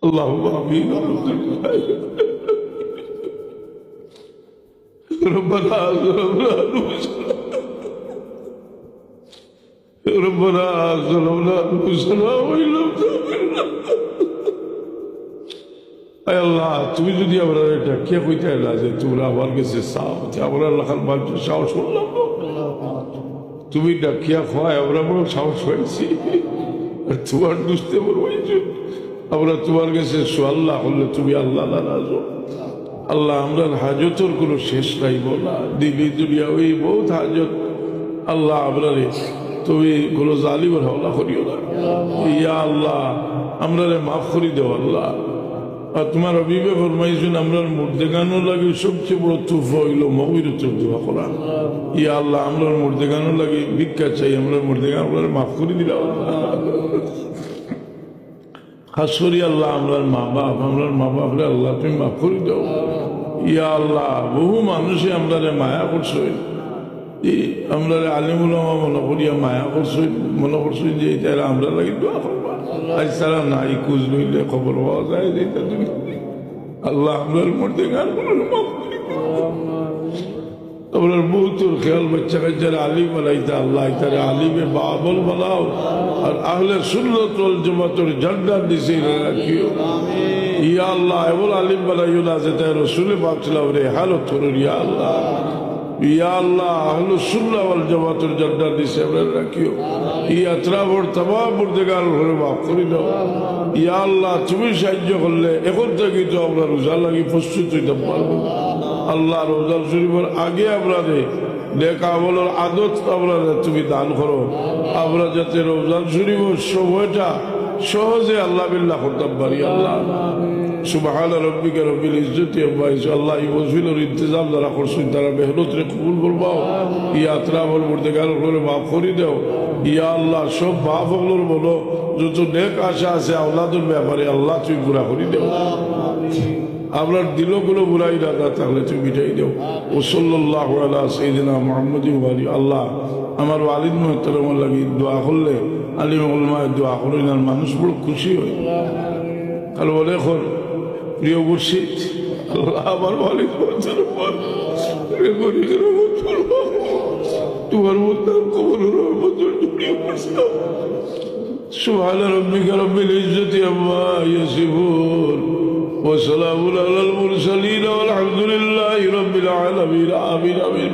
اللهم امين. ربنا ظلمنا انفسنا ربنا ظلمنا انفسنا وان لم تغفر لنا. আয় আল্লাহ, তুমি যদি আমরা এটা কে কইতে না যে তোমরা আমার কাছে চাও, আমরা আল্লাহর বাচ্চা সাহস করলাম, তুমি ডাকিয়া খাওয়ায় আমরা বড় সাহস হয়েছি, আর তোমার দুষ্তে বড় হয়েছে। আমরা তোমার কাছে আল্লাহ করলে তুমি আল্লাহ নারাজ। আল্লাহ আমরা হাজতর কোনো শেষ নাই বলা, দিল্লি দুনিয়া ওই বহুত হাজত। আল্লাহ আমরা তুমি কোনো জালিমের হামলা করিও না। ইয়া আল্লাহ আমরা মাফ করি দেও আল্লাহ। আর তোমার অভিভাবক ফরমাইছেন আমরা মুর্দেগানো লাগে সবচেয়ে বড় তুফা হইল মগফিরাতের দোয়া করা। ইয়া আল্লাহ আমরা মুর্দেগানো লাগে ভিক্ষা চাই, আমরা মুর্দেগান আমরা মাফ করে দিলাম। খাস করি আল্লাহ আমরার মা বাপরে আল্লাহ তুমি মাফ করে দাও। ইয়া আল্লাহ বহু মানুষে আমরা মায়া করছো, আমরা আলিমুল মনে করিয়া মায়া করছো, মনে করছো যে তারা আমরা লাগে দোয়া করবা। আজ তারা নাই কুজ নইলে খবর পাওয়া যায় যে আল্লাহ আমরার মধ্যে গান মাফ করি। আপনার বহুতর খেয়াল বাচ্চা কাচ্চারা আলিম বানাইতে আল্লাহ তারা আলিমে বাবল বানাও, আর আহলে সুন্নাত ওয়াল জামাতের ঝান্ডা দিছে রাখিও। ইয়া আল্লাহ এমন আলিম বানাইও না যে তাই রসুলে বাঁচলাম রে হালত করুন। ইয়া আল্লাহ, ইয়া আল্লাহ আহলে সুন্নাত ওয়াল জামাতের ঝান্ডা দিছে আমরা রাখিও। ইয়াত্রা ভোর তমাম মুর্দেগার ঘরে মাফ করে দাও। ইয়া আল্লাহ তুমি সাহায্য করলে এখন থেকে তো আমরা রোজা লাগি প্রস্তুত হইতে পারবো। আল্লাহ রমজান শরীফের আগে আপনাদের নেক আমলের আদত আপনাদের তুমি দান করো, আমরা যাতে রমজান শরীফের সময়টা সহজে আল্লাহ বিল্লাহ করতাম পারি। আল্লাহ সুবহান রাব্বিকা রব্বিল ইজ্জতি আম্মা ইয়াসিফুন। আল্লাহ এই ওয়াজিলের ইন্তজাম যারা করছেন তারা মেহনত রে কবুল করবাও। ইয়া আতরাফল মুর্দেগার করে মাফ করে দাও। ইয়া আল্লাহ সব বাপ হলোর বলো যত নেক আশা আছে আওলাদের ব্যাপারে আল্লাহ তুমি পুরা করে দাও। আপনার দিলগুলো বুড়াই রাখা তাহলে তুমি মিটাই দেও। ও সাল্লাল্লাহু আলা সাইয়্যিদিনা মুহাম্মাদিন ওয়া আলিহি। আল্লাহ আমার ওয়ালিদ মুহতারামের লাগি দোয়া করলে আলিম উলামায়ে দোয়া করেন, আর মানুষ বড় খুশি হয়। কাল বলে এখন প্রিয় মুর্শিদ আল্লাহ আমার ওয়ালিদ মুহতারাম তোমার মধ্যে কবুলের রহমতের জড়িয়ে পড়ছে। সুবহান রাব্বিকা রব্বিল ইজ্জতি আম্মা ইয়াসিফুন وسلام على المرسلين والحمد لله رب العالمين. آمين آمين.